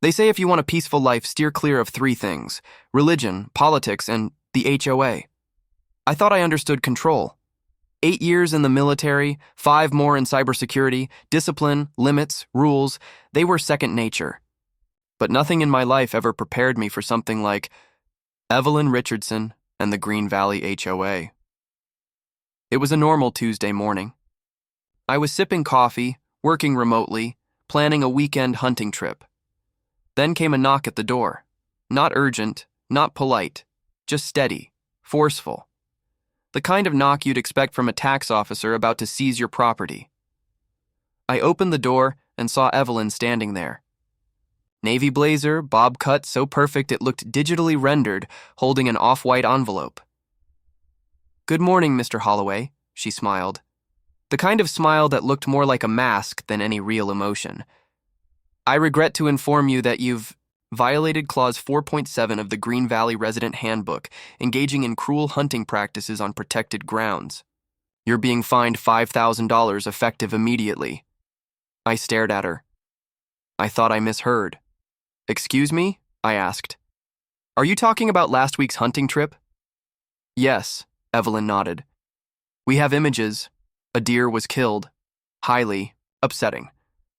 They say if you want a peaceful life, steer clear of three things: religion, politics, and the HOA. I thought I understood control. 8 years in the military, 5 more in cybersecurity, discipline, limits, rules, they were second nature. But nothing in my life ever prepared me for something like Evelyn Richardson and the Green Valley HOA. It was a normal Tuesday morning. I was sipping coffee, working remotely, planning a weekend hunting trip. Then came a knock at the door. Not urgent, not polite, just steady, forceful. The kind of knock you'd expect from a tax officer about to seize your property. I opened the door and saw Evelyn standing there. Navy blazer, bob cut so perfect it looked digitally rendered, holding an off-white envelope. "Good morning, Mr. Holloway," she smiled. The kind of smile that looked more like a mask than any real emotion. "I regret to inform you that you've violated Clause 4.7 of the Green Valley Resident Handbook, engaging in cruel hunting practices on protected grounds. You're being fined $5,000 effective immediately." I stared at her. I thought I misheard. "Excuse me?" I asked. "Are you talking about last week's hunting trip?" "Yes," Evelyn nodded. "We have images. A deer was killed. Highly upsetting.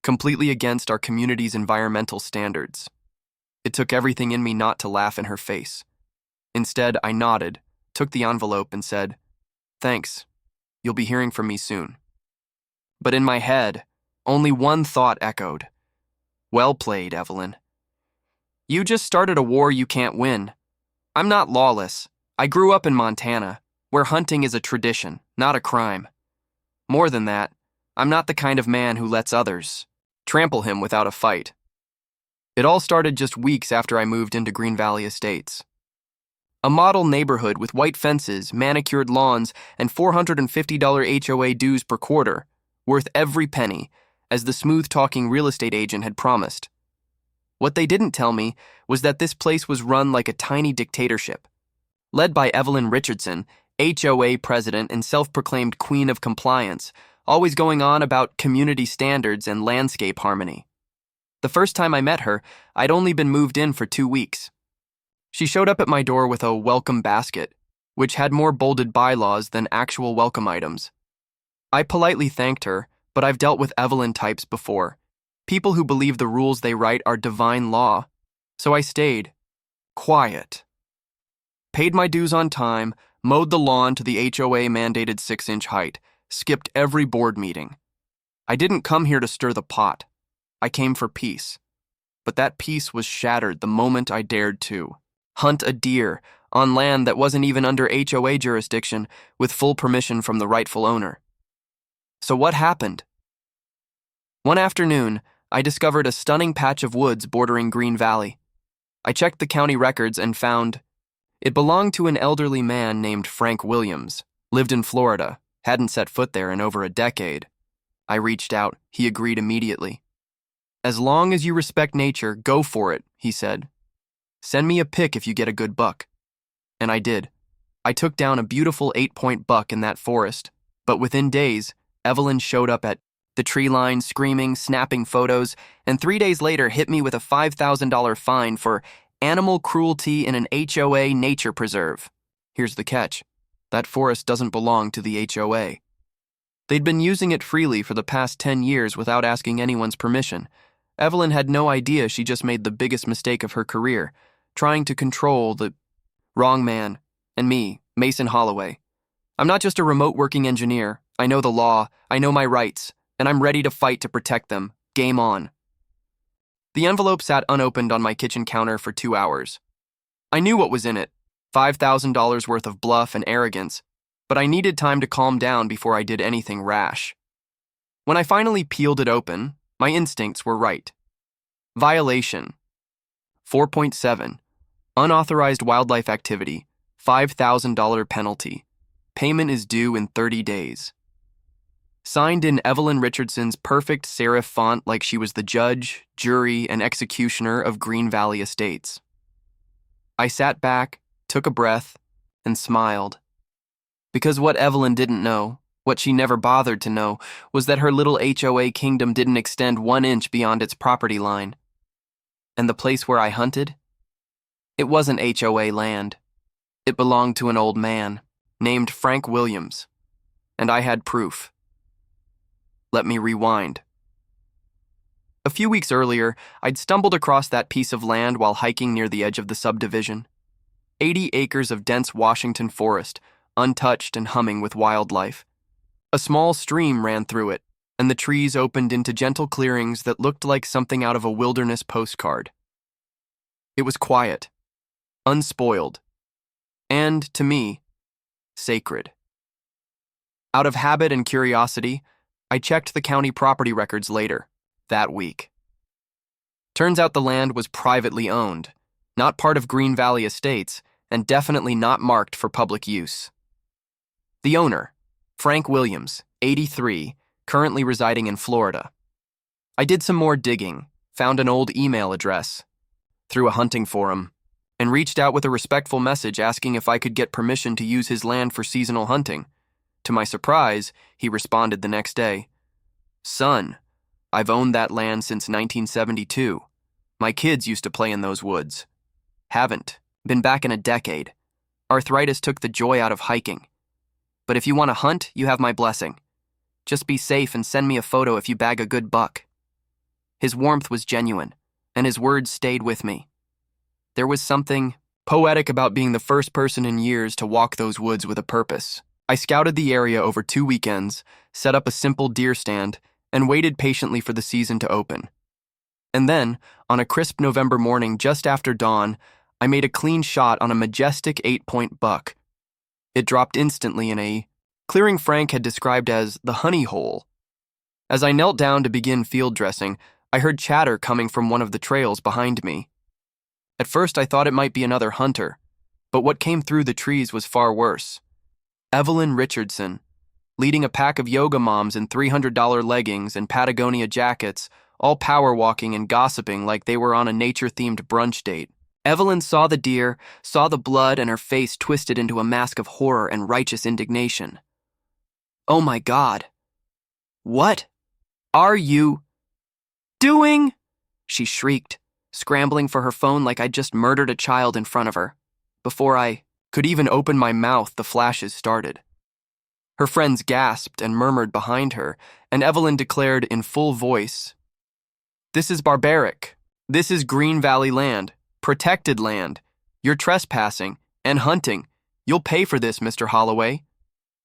Completely against our community's environmental standards." It took everything in me not to laugh in her face. Instead, I nodded, took the envelope, and said, "Thanks. You'll be hearing from me soon." But in my head, only one thought echoed. "Well played, Evelyn. You just started a war you can't win. I'm not lawless. I grew up in Montana, where hunting is a tradition, not a crime. More than that, I'm not the kind of man who lets others trample him without a fight." It all started just weeks after I moved into Green Valley Estates. A model neighborhood with white fences, manicured lawns, and $450 HOA dues per quarter, worth every penny, as the smooth-talking real estate agent had promised. What they didn't tell me was that this place was run like a tiny dictatorship. Led by Evelyn Richardson, HOA president and self-proclaimed queen of compliance, always going on about community standards and landscape harmony. The first time I met her, I'd only been moved in for 2 weeks. She showed up at my door with a welcome basket, which had more bolded bylaws than actual welcome items. I politely thanked her, but I've dealt with Evelyn types before. People who believe the rules they write are divine law. So I stayed. Quiet. Paid my dues on time, mowed the lawn to the HOA mandated 6-inch height, skipped every board meeting. I didn't come here to stir the pot. I came for peace. But that peace was shattered the moment I dared to hunt a deer on land that wasn't even under HOA jurisdiction with full permission from the rightful owner. So what happened? One afternoon, I discovered a stunning patch of woods bordering Green Valley. I checked the county records and found it belonged to an elderly man named Frank Williams, lived in Florida, hadn't set foot there in over a decade. I reached out. He agreed immediately. "As long as you respect nature, go for it," he said. "Send me a pic if you get a good buck." And I did. I took down a beautiful 8-point buck in that forest, but within days, Evelyn showed up at the tree line screaming, snapping photos, and 3 days later hit me with a $5,000 fine for animal cruelty in an HOA nature preserve. Here's the catch. That forest doesn't belong to the HOA. They'd been using it freely for the past 10 years without asking anyone's permission. Evelyn had no idea she just made the biggest mistake of her career, trying to control the wrong man, and me, Mason Holloway. I'm not just a remote working engineer. I know the law, I know my rights, and I'm ready to fight to protect them. Game on. The envelope sat unopened on my kitchen counter for 2 hours. I knew what was in it, $5,000 worth of bluff and arrogance, but I needed time to calm down before I did anything rash. When I finally peeled it open, my instincts were right. Violation. 4.7. Unauthorized wildlife activity. $5,000 penalty. Payment is due in 30 days. Signed in Evelyn Richardson's perfect serif font like she was the judge, jury, and executioner of Green Valley Estates. I sat back, took a breath, and smiled. Because what Evelyn didn't know, what she never bothered to know, was that her little HOA kingdom didn't extend 1 inch beyond its property line. And the place where I hunted? It wasn't HOA land. It belonged to an old man named Frank Williams, and I had proof. Let me rewind. A few weeks earlier, I'd stumbled across that piece of land while hiking near the edge of the subdivision. 80 acres of dense Washington forest, untouched and humming with wildlife. A small stream ran through it, and the trees opened into gentle clearings that looked like something out of a wilderness postcard. It was quiet, unspoiled, and, to me, sacred. Out of habit and curiosity, I checked the county property records later, that week. Turns out the land was privately owned, not part of Green Valley Estates, and definitely not marked for public use. The owner, Frank Williams, 83, currently residing in Florida. I did some more digging, found an old email address, through a hunting forum, and reached out with a respectful message asking if I could get permission to use his land for seasonal hunting. To my surprise, he responded the next day, "Son, I've owned that land since 1972. My kids used to play in those woods. Haven't. Been back in a decade. Arthritis took the joy out of hiking. But if you want to hunt, you have my blessing. Just be safe and send me a photo if you bag a good buck." His warmth was genuine, and his words stayed with me. There was something poetic about being the first person in years to walk those woods with a purpose. I scouted the area over 2 weekends, set up a simple deer stand, and waited patiently for the season to open. And then, on a crisp November morning just after dawn, I made a clean shot on a majestic 8-point buck. It dropped instantly in a clearing Frank had described as the honey hole. As I knelt down to begin field dressing, I heard chatter coming from one of the trails behind me. At first I thought it might be another hunter, but what came through the trees was far worse. Evelyn Richardson, leading a pack of yoga moms in $300 leggings and Patagonia jackets, all power walking and gossiping like they were on a nature-themed brunch date. Evelyn saw the deer, saw the blood, and her face twisted into a mask of horror and righteous indignation. "Oh my God. What are you doing?" she shrieked, scrambling for her phone like I'd just murdered a child in front of her. Before I could even open my mouth, the flashes started. Her friends gasped and murmured behind her, and Evelyn declared in full voice, "This is barbaric. This is Green Valley land, protected land. You're trespassing and hunting. You'll pay for this, Mr. Holloway."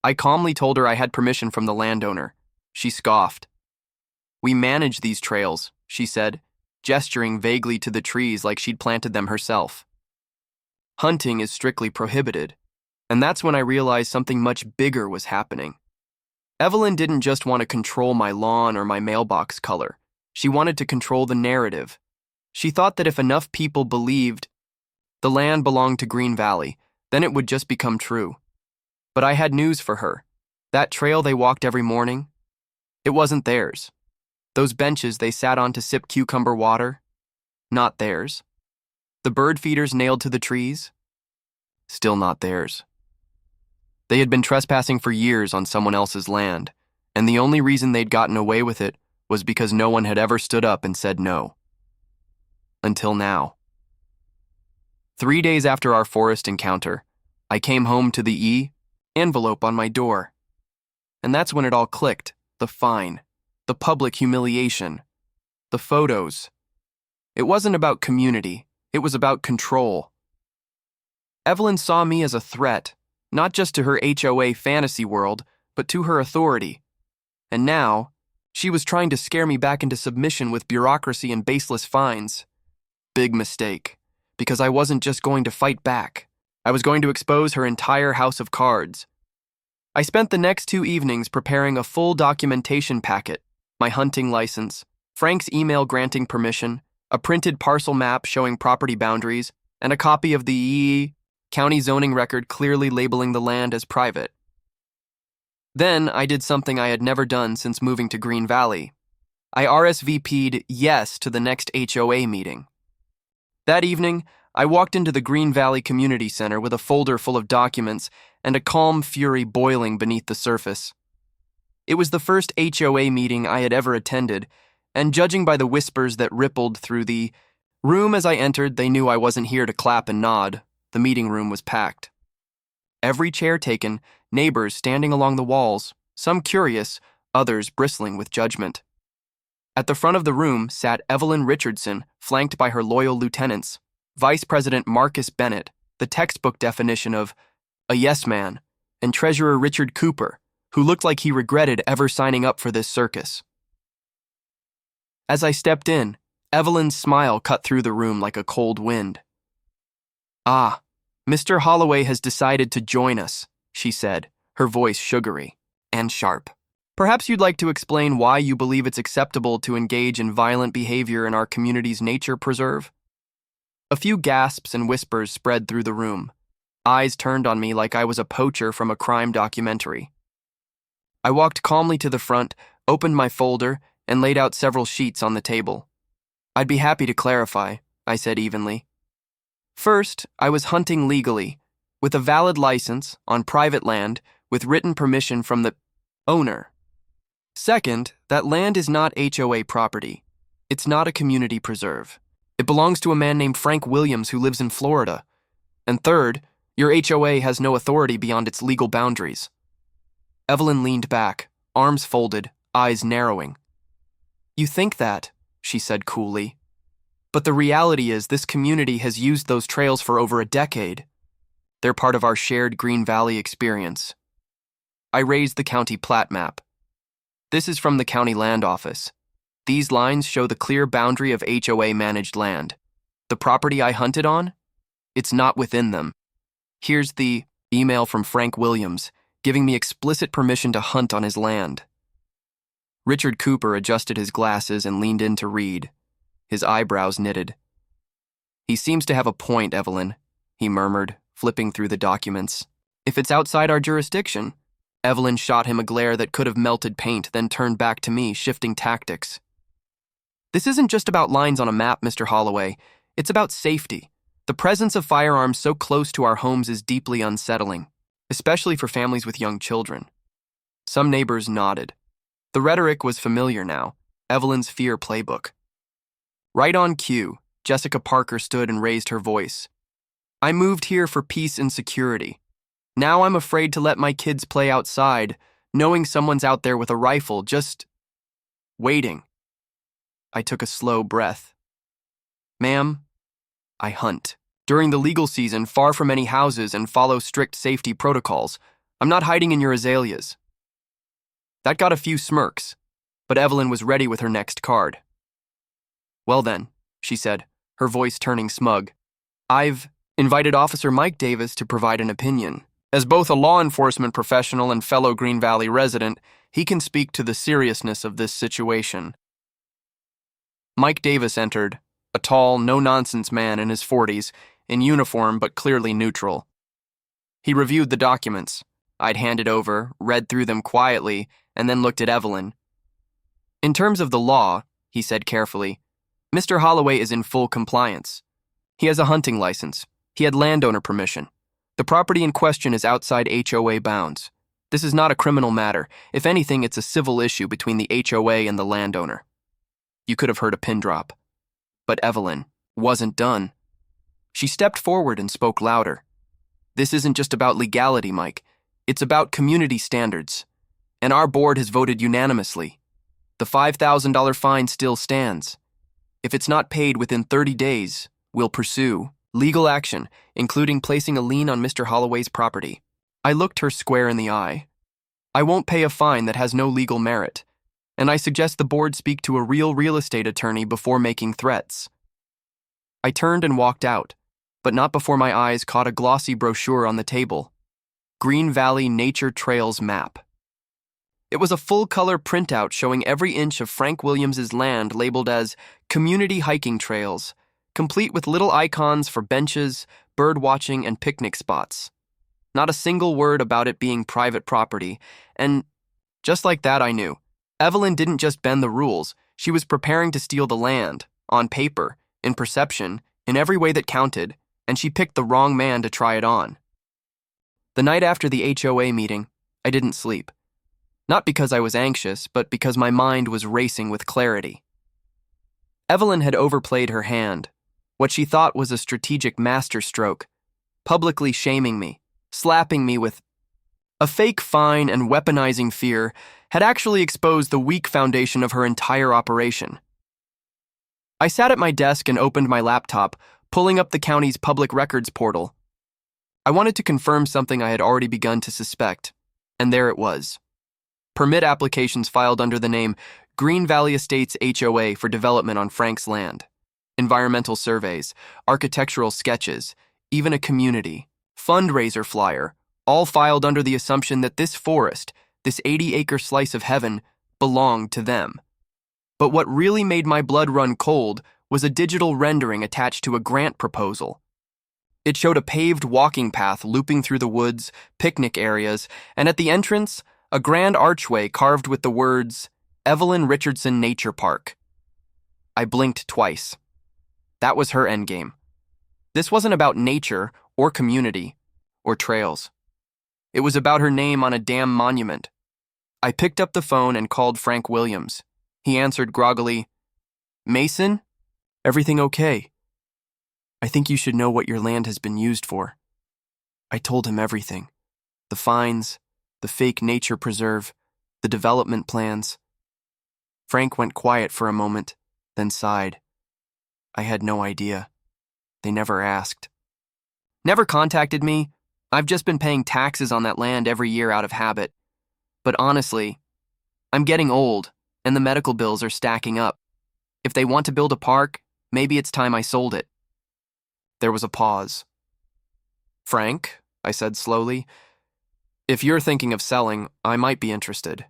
I calmly told her I had permission from the landowner. She scoffed. "We manage these trails," she said, gesturing vaguely to the trees like she'd planted them herself. "Hunting is strictly prohibited." And that's when I realized something much bigger was happening. Evelyn didn't just want to control my lawn or my mailbox color. She wanted to control the narrative. She thought that if enough people believed the land belonged to Green Valley, then it would just become true. But I had news for her. That trail they walked every morning, it wasn't theirs. Those benches they sat on to sip cucumber water, not theirs. The bird feeders nailed to the trees, still not theirs. They had been trespassing for years on someone else's land, and the only reason they'd gotten away with it was because no one had ever stood up and said no. Until now. 3 days after our forest encounter, I came home to the envelope on my door. And that's when it all clicked. The fine, the public humiliation, the photos. It wasn't about community, it was about control. Evelyn saw me as a threat, not just to her HOA fantasy world, but to her authority. And now, she was trying to scare me back into submission with bureaucracy and baseless fines. Big mistake, because I wasn't just going to fight back. I was going to expose her entire house of cards. I spent the next 2 evenings preparing a full documentation packet, my hunting license, Frank's email granting permission, a printed parcel map showing property boundaries, and a copy of the county zoning record clearly labeling the land as private. Then I did something I had never done since moving to Green Valley. I RSVP'd yes to the next HOA meeting. That evening, I walked into the Green Valley Community Center with a folder full of documents and a calm fury boiling beneath the surface. It was the first HOA meeting I had ever attended, and judging by the whispers that rippled through the Room as I entered, they knew I wasn't here to clap and nod. The meeting room was packed. Every chair taken, neighbors standing along the walls, some curious, others bristling with judgment. At the front of the room sat Evelyn Richardson, flanked by her loyal lieutenants, Vice President Marcus Bennett, the textbook definition of a yes man, and Treasurer Richard Cooper, who looked like he regretted ever signing up for this circus. As I stepped in, Evelyn's smile cut through the room like a cold wind. "Ah, Mr. Holloway has decided to join us," she said, her voice sugary and sharp. "Perhaps you'd like to explain why you believe it's acceptable to engage in violent behavior in our community's nature preserve?" A few gasps and whispers spread through the room. Eyes turned on me like I was a poacher from a crime documentary. I walked calmly to the front, opened my folder, and laid out several sheets on the table. "I'd be happy to clarify," I said evenly. "First, I was hunting legally, with a valid license, on private land, with written permission from the owner. Second, that land is not HOA property. It's not a community preserve. It belongs to a man named Frank Williams who lives in Florida. And third, your HOA has no authority beyond its legal boundaries." Evelyn leaned back, arms folded, eyes narrowing. "You think that," she said coolly. "But the reality is this community has used those trails for over a decade. They're part of our shared Green Valley experience." I raised the county plat map. "This is from the county land office. These lines show the clear boundary of HOA-managed land. The property I hunted on? It's not within them. Here's the email from Frank Williams, giving me explicit permission to hunt on his land." Richard Cooper adjusted his glasses and leaned in to read. His eyebrows knitted. "He seems to have a point, Evelyn," he murmured, flipping through the documents. "If it's outside our jurisdiction..." Evelyn shot him a glare that could have melted paint, then turned back to me, shifting tactics. "This isn't just about lines on a map, Mr. Holloway. It's about safety. The presence of firearms so close to our homes is deeply unsettling, especially for families with young children." Some neighbors nodded. The rhetoric was familiar now, Evelyn's fear playbook. Right on cue, Jessica Parker stood and raised her voice. "I moved here for peace and security. Now I'm afraid to let my kids play outside, knowing someone's out there with a rifle, just waiting." I took a slow breath. "Ma'am, I hunt. During the legal season, far from any houses and follow strict safety protocols. I'm not hiding in your azaleas." That got a few smirks, but Evelyn was ready with her next card. "Well then," she said, her voice turning smug, "I've invited Officer Mike Davis to provide an opinion. As both a law enforcement professional and fellow Green Valley resident, he can speak to the seriousness of this situation." Mike Davis entered, a tall, no-nonsense man in his 40s, in uniform but clearly neutral. He reviewed the documents I'd handed over, read through them quietly, and then looked at Evelyn. "In terms of the law," he said carefully, "Mr. Holloway is in full compliance. He has a hunting license. He had landowner permission. The property in question is outside HOA bounds. This is not a criminal matter. If anything, it's a civil issue between the HOA and the landowner." You could have heard a pin drop. But Evelyn wasn't done. She stepped forward and spoke louder. "This isn't just about legality, Mike. It's about community standards. And our board has voted unanimously. The $5,000 fine still stands. If it's not paid within 30 days, we'll pursue legal action, including placing a lien on Mr. Holloway's property." I looked her square in the eye. "I won't pay a fine that has no legal merit, and I suggest the board speak to a real estate attorney before making threats." I turned and walked out, but not before my eyes caught a glossy brochure on the table. Green Valley Nature Trails Map. It was a full-color printout showing every inch of Frank Williams's land labeled as Community Hiking Trails, complete with little icons for benches, bird watching, and picnic spots. Not a single word about it being private property, and just like that I knew. Evelyn didn't just bend the rules, she was preparing to steal the land, on paper, in perception, in every way that counted, and she picked the wrong man to try it on. The night after the HOA meeting, I didn't sleep. Not because I was anxious, but because my mind was racing with clarity. Evelyn had overplayed her hand, what she thought was a strategic masterstroke, publicly shaming me, slapping me with a fake fine and weaponizing fear, had actually exposed the weak foundation of her entire operation. I sat at my desk and opened my laptop, pulling up the county's public records portal. I wanted to confirm something I had already begun to suspect, and there it was. Permit applications filed under the name Green Valley Estates HOA for development on Frank's land. Environmental surveys, architectural sketches, even a community fundraiser flyer, all filed under the assumption that this forest, this 80-acre slice of heaven, belonged to them. But what really made my blood run cold was a digital rendering attached to a grant proposal. It showed a paved walking path looping through the woods, picnic areas, and at the entrance, a grand archway carved with the words, Evelyn Richardson Nature Park. I blinked twice. That was her endgame. This wasn't about nature or community or trails. It was about her name on a damn monument. I picked up the phone and called Frank Williams. He answered groggily, "Mason? Everything okay? I think you should know what your land has been used for." I told him everything. The fines, the fake nature preserve, the development plans. Frank went quiet for a moment, then sighed. I had no idea. They never asked. Never contacted me. I've just been paying taxes on that land every year out of habit. But honestly, I'm getting old, and the medical bills are stacking up. If they want to build a park, maybe it's time I sold it. There was a pause. "Frank," I said slowly, "if you're thinking of selling, I might be interested.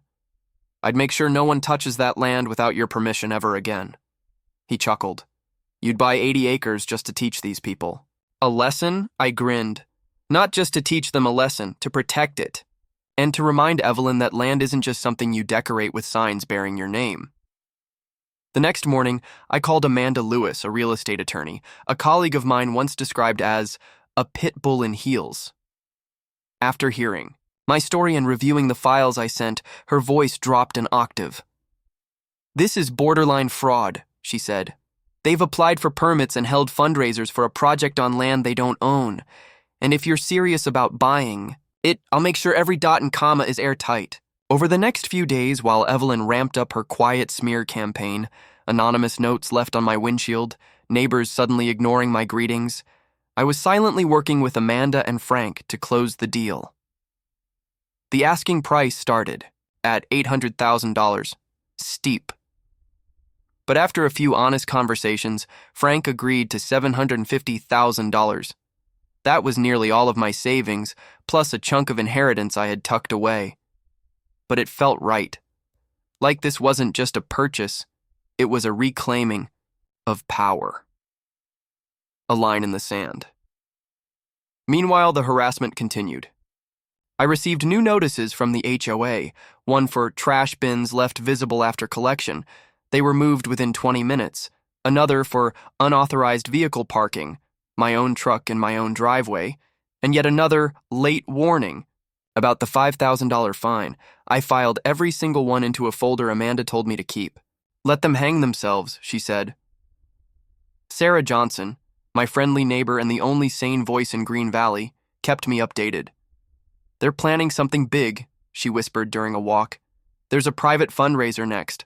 I'd make sure no one touches that land without your permission ever again." He chuckled. "You'd buy 80 acres just to teach these people." "A lesson?" I grinned. "Not just to teach them a lesson, to protect it. And to remind Evelyn that land isn't just something you decorate with signs bearing your name." The next morning, I called Amanda Lewis, a real estate attorney, a colleague of mine once described as a pit bull in heels. After hearing my story and reviewing the files I sent, her voice dropped an octave. "This is borderline fraud," she said. "They've applied for permits and held fundraisers for a project on land they don't own. And if you're serious about buying it, I'll make sure every dot and comma is airtight." Over the next few days, while Evelyn ramped up her quiet smear campaign, anonymous notes left on my windshield, neighbors suddenly ignoring my greetings, I was silently working with Amanda and Frank to close the deal. The asking price started at $800,000. Steep. But after a few honest conversations, Frank agreed to $750,000. That was nearly all of my savings, plus a chunk of inheritance I had tucked away. But it felt right. Like this wasn't just a purchase, it was a reclaiming of power. A line in the sand. Meanwhile, the harassment continued. I received new notices from the HOA, one for trash bins left visible after collection. They were moved within 20 minutes. Another for unauthorized vehicle parking, my own truck in my own driveway, and yet another late warning about the $5,000 fine. I filed every single one into a folder Amanda told me to keep. "Let them hang themselves," she said. Sarah Johnson, my friendly neighbor and the only sane voice in Green Valley, kept me updated. "They're planning something big," she whispered during a walk. "There's a private fundraiser next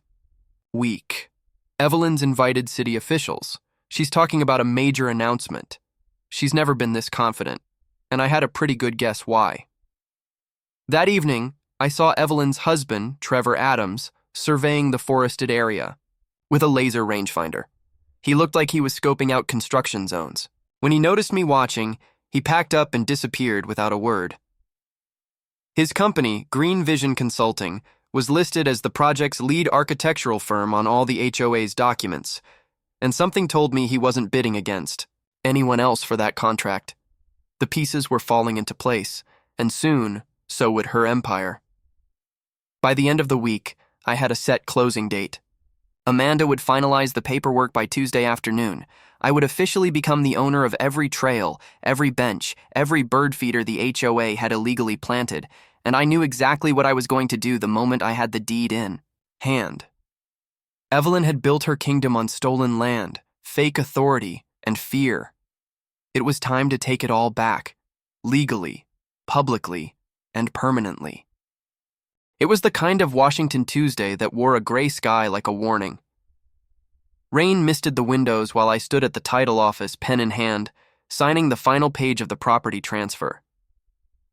week. Evelyn's invited city officials. She's talking about a major announcement. She's never been this confident, and I had a pretty good guess why." That evening, I saw Evelyn's husband, Trevor Adams, surveying the forested area with a laser rangefinder. He looked like he was scoping out construction zones. When he noticed me watching, he packed up and disappeared without a word. His company, Green Vision Consulting, was listed as the project's lead architectural firm on all the HOA's documents, and something told me he wasn't bidding against anyone else for that contract. The pieces were falling into place, and soon, so would her empire. By the end of the week, I had a set closing date. Amanda would finalize the paperwork by Tuesday afternoon. I would officially become the owner of every trail, every bench, every bird feeder the HOA had illegally planted, and I knew exactly what I was going to do the moment I had the deed in hand. Evelyn had built her kingdom on stolen land, fake authority, and fear. It was time to take it all back, legally, publicly, and permanently. It was the kind of Washington Tuesday that wore a gray sky like a warning. Rain misted the windows while I stood at the title office, pen in hand, signing the final page of the property transfer.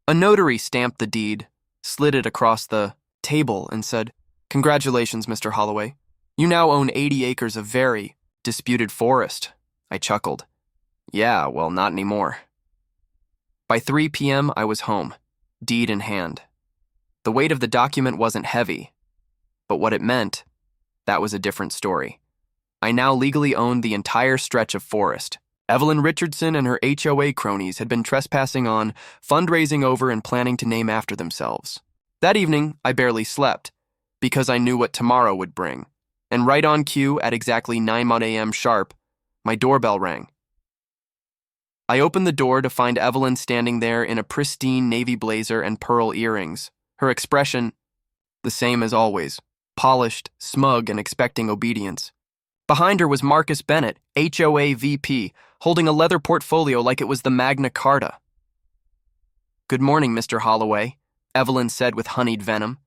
A notary stamped the deed, slid it across the table, and said, "Congratulations, Mr. Holloway. You now own 80 acres of very disputed forest." I chuckled. Yeah, well, not anymore. By 3 p.m., I was home, deed in hand. The weight of the document wasn't heavy, but what it meant, that was a different story. I now legally owned the entire stretch of forest. Evelyn Richardson and her HOA cronies had been trespassing on, fundraising over, and planning to name after themselves. That evening, I barely slept, because I knew what tomorrow would bring. And right on cue, at exactly 9 a.m. sharp, my doorbell rang. I opened the door to find Evelyn standing there in a pristine navy blazer and pearl earrings. Her expression, the same as always, polished, smug, and expecting obedience. Behind her was Marcus Bennett, HOA VP, holding a leather portfolio like it was the Magna Carta. "Good morning, Mr. Holloway," Evelyn said with honeyed venom.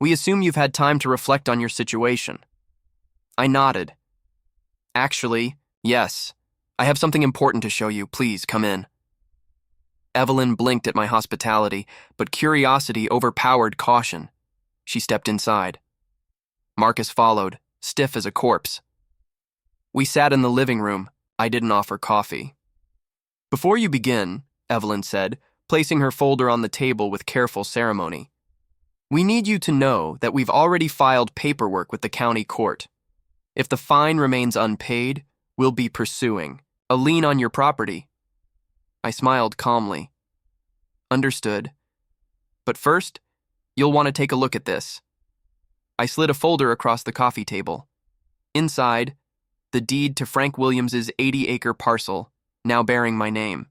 "We assume you've had time to reflect on your situation." I nodded. "Actually, yes. I have something important to show you. Please come in." Evelyn blinked at my hospitality, but curiosity overpowered caution. She stepped inside. Marcus followed, stiff as a corpse. We sat in the living room. I didn't offer coffee. "Before you begin," Evelyn said, placing her folder on the table with careful ceremony, "we need you to know that we've already filed paperwork with the county court. If the fine remains unpaid, we'll be pursuing a lien on your property." I smiled calmly. "Understood. But first, you'll want to take a look at this." I slid a folder across the coffee table. Inside, the deed to Frank Williams's 80-acre parcel, now bearing my name.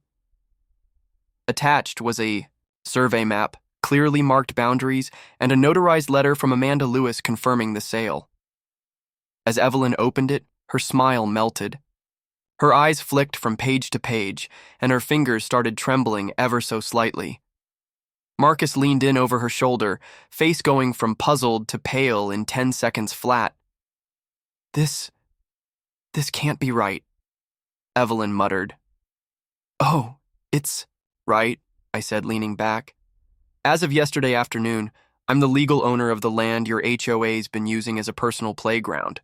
Attached was a survey map, clearly marked boundaries, and a notarized letter from Amanda Lewis confirming the sale. As Evelyn opened it, her smile melted. Her eyes flicked from page to page, and her fingers started trembling ever so slightly. Marcus leaned in over her shoulder, face going from puzzled to pale in 10 seconds flat. This can't be right," Evelyn muttered. "Oh, it's right," I said, leaning back. "As of yesterday afternoon, I'm the legal owner of the land your HOA's been using as a personal playground.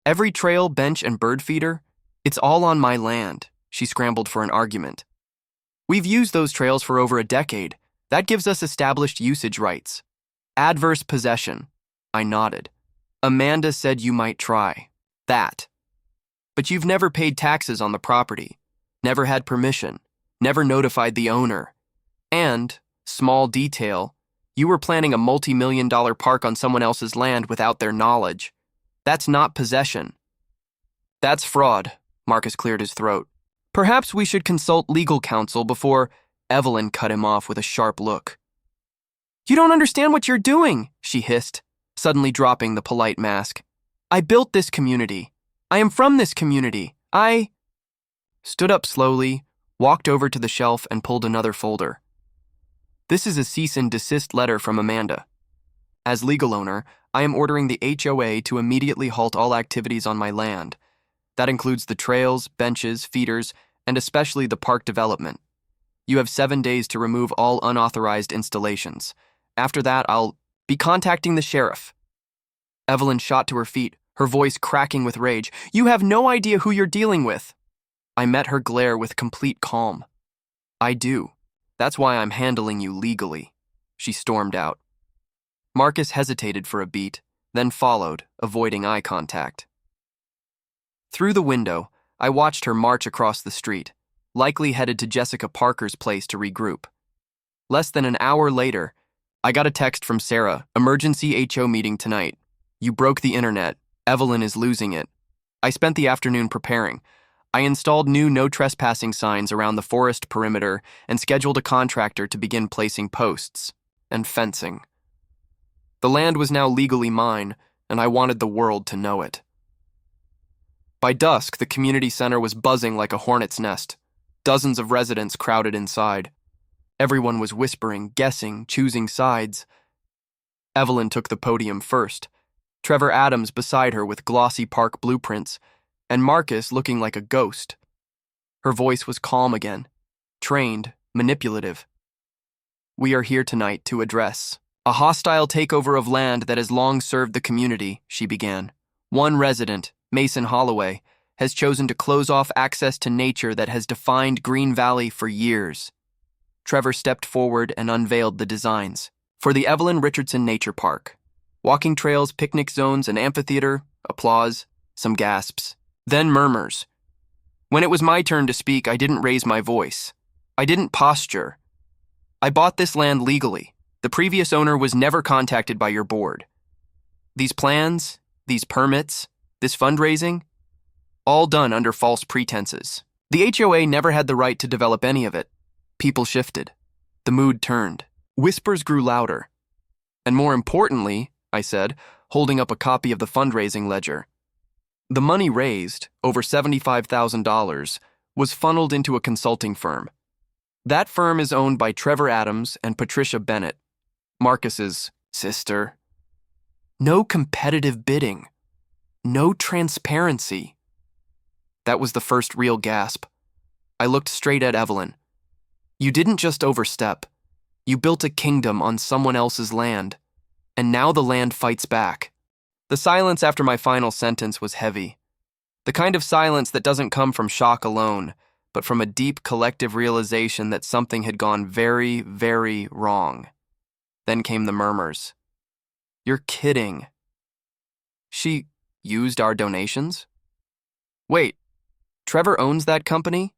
Every trail, bench, and bird feeder, it's all on my land." She scrambled for an argument. "We've used those trails for over a decade. That gives us established usage rights." "Adverse possession," I nodded. "Amanda said you might try that. But you've never paid taxes on the property, never had permission, never notified the owner. And, small detail, you were planning a multi-million-dollar park on someone else's land without their knowledge. That's not possession." "That's fraud," Marcus cleared his throat. "Perhaps we should consult legal counsel before—" Evelyn cut him off with a sharp look. "You don't understand what you're doing," she hissed, suddenly dropping the polite mask. "I built this community. I am from this community. I—" Stood up slowly, walked over to the shelf, and pulled another folder. "This is a cease and desist letter from Amanda. As legal owner, I am ordering the HOA to immediately halt all activities on my land. That includes the trails, benches, feeders, and especially the park development. You have 7 days to remove all unauthorized installations. After that, I'll be contacting the sheriff." Evelyn shot to her feet, her voice cracking with rage. "You have no idea who you're dealing with." I met her glare with complete calm. "I do. That's why I'm handling you legally." She stormed out. Marcus hesitated for a beat, then followed, avoiding eye contact. Through the window, I watched her march across the street, likely headed to Jessica Parker's place to regroup. Less than an hour later, I got a text from Sarah, "Emergency HO meeting tonight. You broke the internet. Evelyn is losing it." I spent the afternoon preparing. I installed new no trespassing signs around the forest perimeter and scheduled a contractor to begin placing posts and fencing. The land was now legally mine, and I wanted the world to know it. By dusk, the community center was buzzing like a hornet's nest. Dozens of residents crowded inside. Everyone was whispering, guessing, choosing sides. Evelyn took the podium first, Trevor Adams beside her with glossy park blueprints, and Marcus looking like a ghost. Her voice was calm again, trained, manipulative. "We are here tonight to address a hostile takeover of land that has long served the community," she began. "One resident, Mason Holloway, has chosen to close off access to nature that has defined Green Valley for years." Trevor stepped forward and unveiled the designs. For the Evelyn Richardson Nature Park. Walking trails, picnic zones, an amphitheater, applause, some gasps, then murmurs. When it was my turn to speak, I didn't raise my voice. I didn't posture. "I bought this land legally. The previous owner was never contacted by your board. These plans, these permits, this fundraising, all done under false pretenses. The HOA never had the right to develop any of it." People shifted. The mood turned. Whispers grew louder. "And more importantly," I said, holding up a copy of the fundraising ledger, "the money raised, over $75,000, was funneled into a consulting firm. That firm is owned by Trevor Adams and Patricia Bennett, Marcus's sister. No competitive bidding. No transparency." That was the first real gasp. I looked straight at Evelyn. "You didn't just overstep. You built a kingdom on someone else's land, and now the land fights back." The silence after my final sentence was heavy. The kind of silence that doesn't come from shock alone, but from a deep collective realization that something had gone very, very wrong. Then came the murmurs. "You're kidding. She used our donations? Wait, Trevor owns that company?"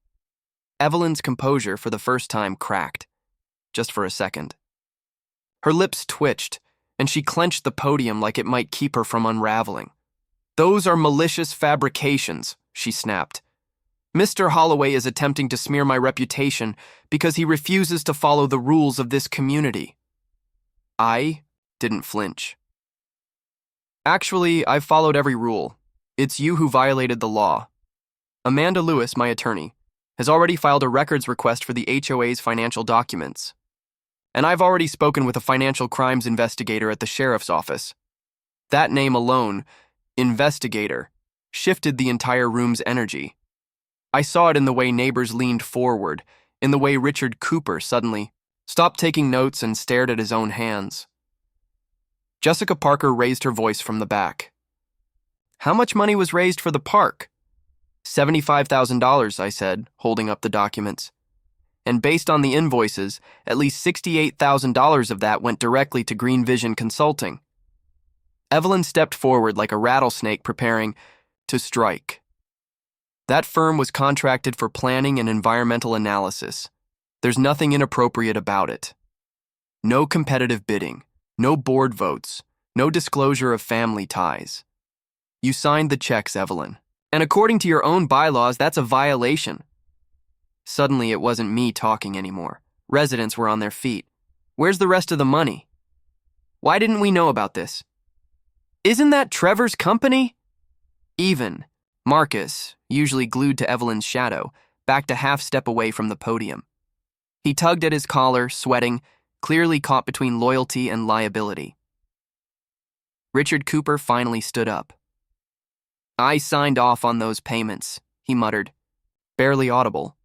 Evelyn's composure for the first time cracked. Just for a second. Her lips twitched, and she clenched the podium like it might keep her from unraveling. "Those are malicious fabrications," she snapped. "Mr. Holloway is attempting to smear my reputation because he refuses to follow the rules of this community." I didn't flinch. "Actually, I've followed every rule. It's you who violated the law. Amanda Lewis, my attorney, has already filed a records request for the HOA's financial documents. And I've already spoken with a financial crimes investigator at the sheriff's office. That name alone, investigator, shifted the entire room's energy. I saw it in the way neighbors leaned forward, in the way Richard Cooper suddenly stopped taking notes and stared at his own hands. Jessica Parker raised her voice from the back. "How much money was raised for the park?" $75,000, I said, holding up the documents. "And based on the invoices, at least $68,000 of that went directly to Green Vision Consulting." Evelyn stepped forward like a rattlesnake preparing to strike. "That firm was contracted for planning and environmental analysis. There's nothing inappropriate about it. No competitive bidding, no board votes, no disclosure of family ties. You signed the checks, Evelyn. And according to your own bylaws, that's a violation." Suddenly, it wasn't me talking anymore. Residents were on their feet. "Where's the rest of the money? Why didn't we know about this? Isn't that Trevor's company?" Even Marcus, usually glued to Evelyn's shadow, backed a half step away from the podium. He tugged at his collar, sweating, clearly caught between loyalty and liability. Richard Cooper finally stood up. "I signed off on those payments," he muttered, barely audible.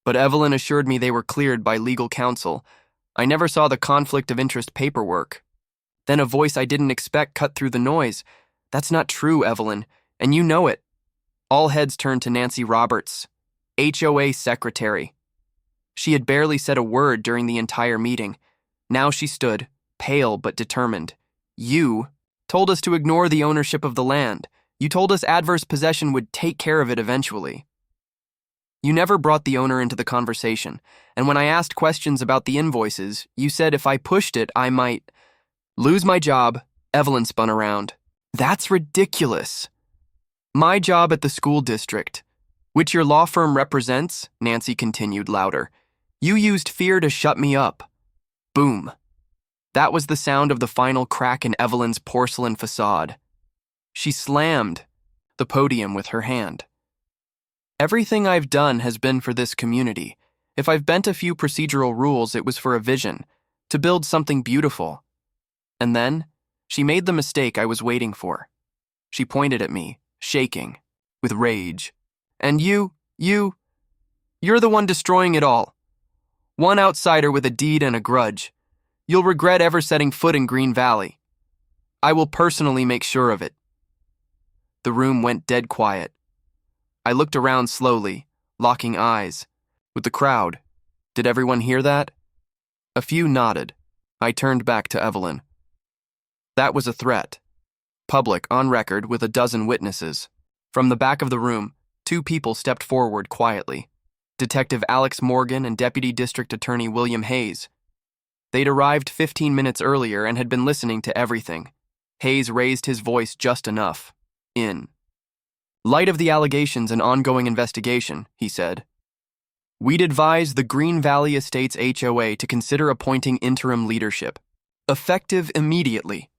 "But Evelyn assured me they were cleared by legal counsel. I never saw the conflict of interest paperwork." Then a voice I didn't expect cut through the noise. "That's not true, Evelyn, and you know it." All heads turned to Nancy Roberts, HOA secretary. She had barely said a word during the entire meeting. Now she stood, pale but determined. "You told us to ignore the ownership of the land. You told us adverse possession would take care of it eventually. You never brought the owner into the conversation, and when I asked questions about the invoices, you said if I pushed it, I might lose my job." Evelyn spun around. "That's ridiculous. My job at the school district, which your law firm represents," Nancy continued louder. "You used fear to shut me up." Boom. That was the sound of the final crack in Evelyn's porcelain facade. She slammed, the podium with her hand. Everything I've done has been for this community. If I've bent a few procedural rules, it was for a vision, to build something beautiful. And then, she made the mistake I was waiting for. She pointed at me, shaking, with rage. And you're the one destroying it all. One outsider with a deed and a grudge. You'll regret ever setting foot in Green Valley. I will personally make sure of it. The room went dead quiet. I looked around slowly, locking eyes with the crowd. Did everyone hear that? A few nodded. I turned back to Evelyn. That was a threat. Public, on record, with a dozen witnesses. From the back of the room, 2 people stepped forward quietly. Detective Alex Morgan and Deputy District Attorney William Hayes. They'd arrived 15 minutes earlier and had been listening to everything. Hayes raised his voice just enough. In light of the allegations and ongoing investigation, he said, we'd advise the Green Valley Estates HOA to consider appointing interim leadership, effective immediately.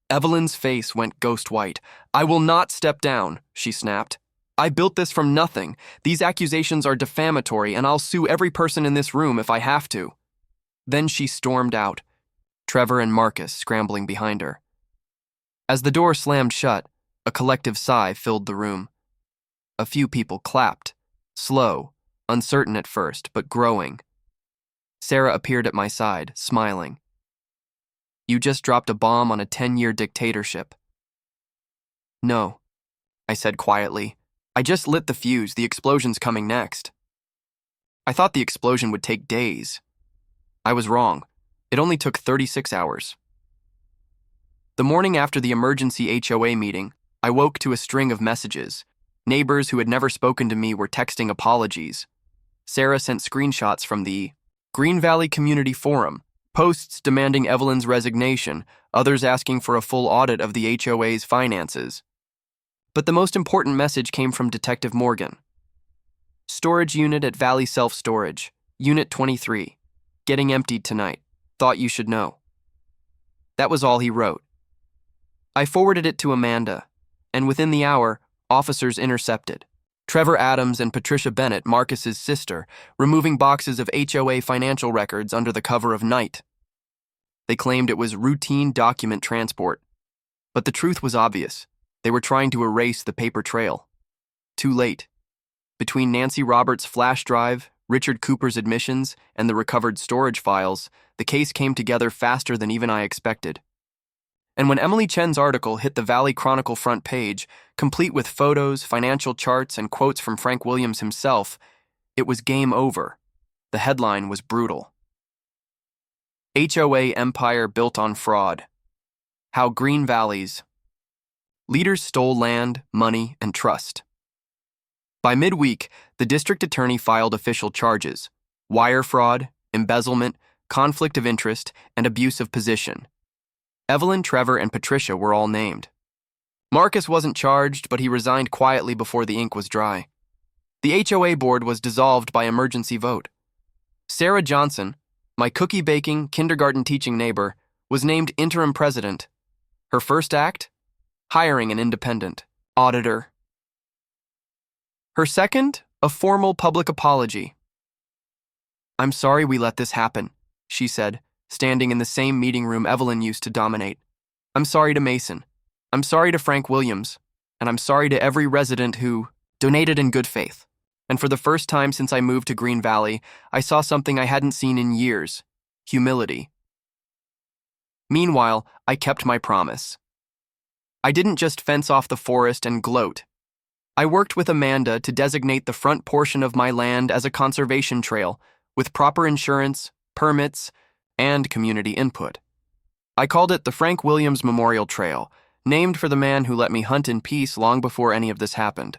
Evelyn's face went ghost white. I will not step down, she snapped. I built this from nothing. These accusations are defamatory, and I'll sue every person in this room if I have to. Then she stormed out, Trevor and Marcus scrambling behind her. As the door slammed shut, a collective sigh filled the room. A few people clapped, slow, uncertain at first, but growing. Sarah appeared at my side, smiling. You just dropped a bomb on a 10-year dictatorship. No, I said quietly. I just lit the fuse. The explosion's coming next. I thought the explosion would take days. I was wrong. It only took 36 hours. The morning after the emergency HOA meeting, I woke to a string of messages. Neighbors who had never spoken to me were texting apologies. Sarah sent screenshots from the Green Valley Community Forum, posts demanding Evelyn's resignation, others asking for a full audit of the HOA's finances. But the most important message came from Detective Morgan. Storage unit at Valley Self-Storage, Unit 23. Getting emptied tonight. Thought you should know. That was all he wrote. I forwarded it to Amanda, and within the hour, officers intercepted Trevor Adams and Patricia Bennett, Marcus's sister, removing boxes of HOA financial records under the cover of night. They claimed it was routine document transport, but the truth was obvious. They were trying to erase the paper trail. Too late. Between Nancy Roberts' flash drive, Richard Cooper's admissions, and the recovered storage files, the case came together faster than even I expected. And when Emily Chen's article hit the Valley Chronicle front page, complete with photos, financial charts, and quotes from Frank Williams himself, it was game over. The headline was brutal. HOA Empire Built on Fraud. How Green Valley's leaders stole land, money, and trust. By midweek, the district attorney filed official charges: wire fraud, embezzlement, conflict of interest, and abuse of position. Evelyn, Trevor, and Patricia were all named. Marcus wasn't charged, but he resigned quietly before the ink was dry. The HOA board was dissolved by emergency vote. Sarah Johnson, my cookie-baking, kindergarten-teaching neighbor, was named interim president. Her first act? Hiring an independent auditor. Her second? A formal public apology. I'm sorry we let this happen, she said, standing in the same meeting room Evelyn used to dominate. I'm sorry to Mason. I'm sorry to Frank Williams. And I'm sorry to every resident who donated in good faith. And for the first time since I moved to Green Valley, I saw something I hadn't seen in years: humility. Meanwhile, I kept my promise. I didn't just fence off the forest and gloat. I worked with Amanda to designate the front portion of my land as a conservation trail, with proper insurance, permits, and community input. I called it the Frank Williams Memorial Trail, named for the man who let me hunt in peace long before any of this happened.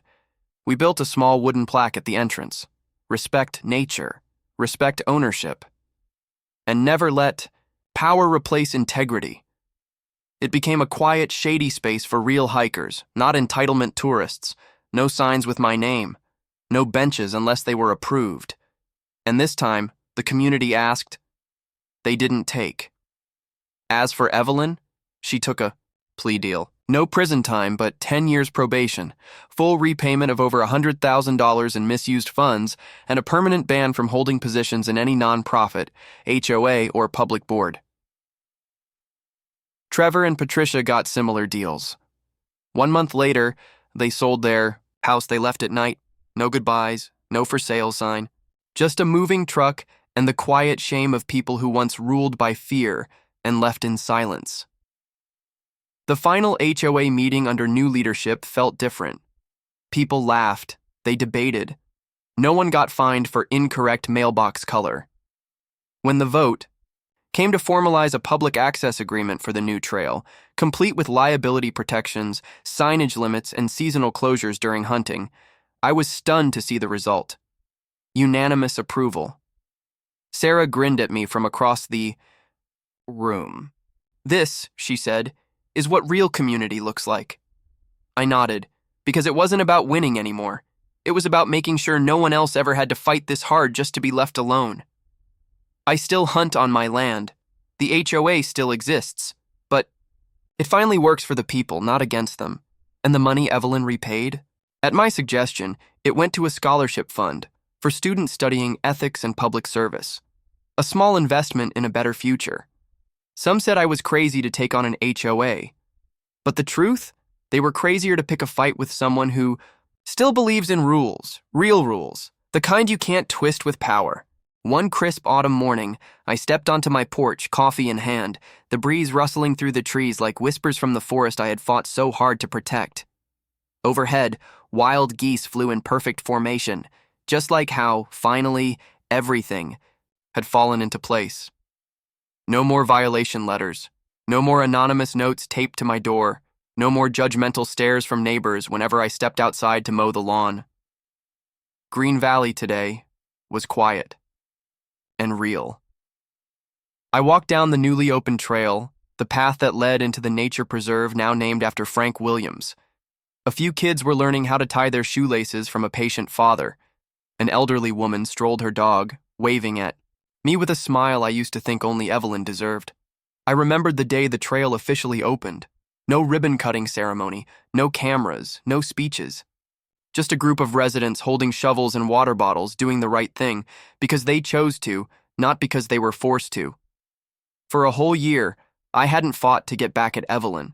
We built a small wooden plaque at the entrance: respect nature, respect ownership, and never let power replace integrity. It became a quiet, shady space for real hikers, not entitlement tourists. No signs with my name, no benches unless they were approved. And this time, the community asked. They didn't take. As for Evelyn, she took a plea deal. No prison time, but 10 years probation, full repayment of over $100,000 in misused funds, and a permanent ban from holding positions in any nonprofit, HOA, or public board. Trevor and Patricia got similar deals. 1 month later, they sold their house they left at night. No goodbyes, no for sale sign. Just a moving truck and the quiet shame of people who once ruled by fear and left in silence. The final HOA meeting under new leadership felt different. People laughed, they debated. No one got fined for incorrect mailbox color. When the vote came to formalize a public access agreement for the new trail, complete with liability protections, signage limits, and seasonal closures during hunting, I was stunned to see the result. Unanimous approval. Sarah grinned at me from across the room. "This," she said, "is what real community looks like." I nodded, because it wasn't about winning anymore. It was about making sure no one else ever had to fight this hard just to be left alone. I still hunt on my land. The HOA still exists, but it finally works for the people, not against them. And the money Evelyn repaid? At my suggestion, it went to a scholarship fund for students studying ethics and public service. A small investment in a better future. Some said I was crazy to take on an HOA. But the truth? They were crazier to pick a fight with someone who still believes in rules, real rules, the kind you can't twist with power. One crisp autumn morning, I stepped onto my porch, coffee in hand, the breeze rustling through the trees like whispers from the forest I had fought so hard to protect. Overhead, wild geese flew in perfect formation, just like how, finally, everything had fallen into place. No more violation letters, no more anonymous notes taped to my door, no more judgmental stares from neighbors whenever I stepped outside to mow the lawn. Green Valley today was quiet and real. I walked down the newly opened trail, the path that led into the nature preserve now named after Frank Williams. A few kids were learning how to tie their shoelaces from a patient father. An elderly woman strolled her dog, waving at me with a smile I used to think only Evelyn deserved. I remembered the day the trail officially opened. No ribbon-cutting ceremony, no cameras, no speeches. Just a group of residents holding shovels and water bottles doing the right thing because they chose to, not because they were forced to. For a whole year, I hadn't fought to get back at Evelyn.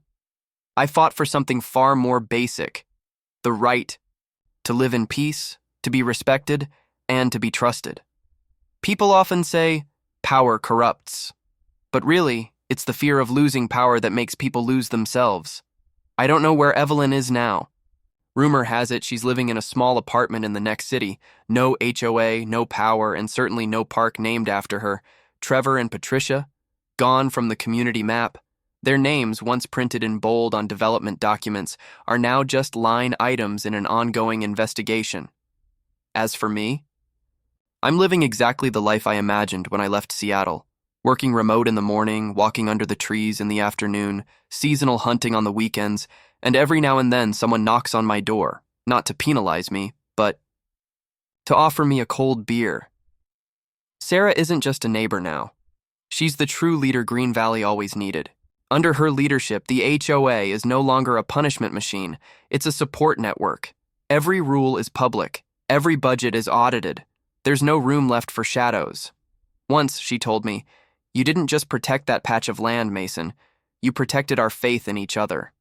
I fought for something far more basic. The right to live in peace, to be respected, and to be trusted. People often say, power corrupts. But really, it's the fear of losing power that makes people lose themselves. I don't know where Evelyn is now. Rumor has it she's living in a small apartment in the next city. No HOA, no power, and certainly no park named after her. Trevor and Patricia, gone from the community map. Their names, once printed in bold on development documents, are now just line items in an ongoing investigation. As for me, I'm living exactly the life I imagined when I left Seattle. Working remote in the morning, walking under the trees in the afternoon, seasonal hunting on the weekends, and every now and then someone knocks on my door, not to penalize me, but to offer me a cold beer. Sarah isn't just a neighbor now. She's the true leader Green Valley always needed. Under her leadership, the HOA is no longer a punishment machine, it's a support network. Every rule is public, every budget is audited. There's no room left for shadows. Once, she told me, "You didn't just protect that patch of land, Mason. You protected our faith in each other."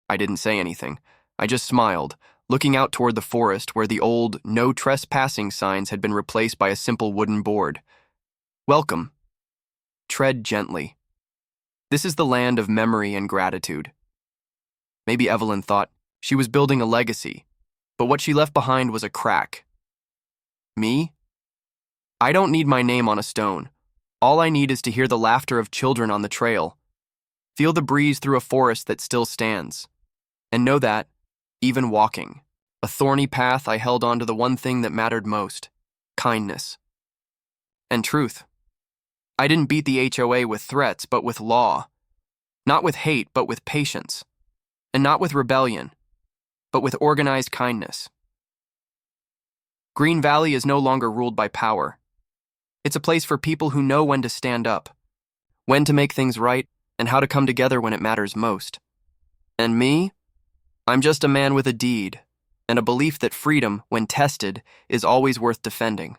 I didn't say anything. I just smiled, looking out toward the forest where the old "no trespassing" signs had been replaced by a simple wooden board. Welcome. Tread gently. This is the land of memory and gratitude. Maybe Evelyn thought she was building a legacy, but what she left behind was a crack. Me? I don't need my name on a stone. All I need is to hear the laughter of children on the trail, feel the breeze through a forest that still stands, and know that, even walking, a thorny path, I held on to the one thing that mattered most: kindness and truth. I didn't beat the HOA with threats, but with law. Not with hate, but with patience. And not with rebellion, but with organized kindness. Green Valley is no longer ruled by power. It's a place for people who know when to stand up, when to make things right, and how to come together when it matters most. And me? I'm just a man with a deed, and a belief that freedom, when tested, is always worth defending.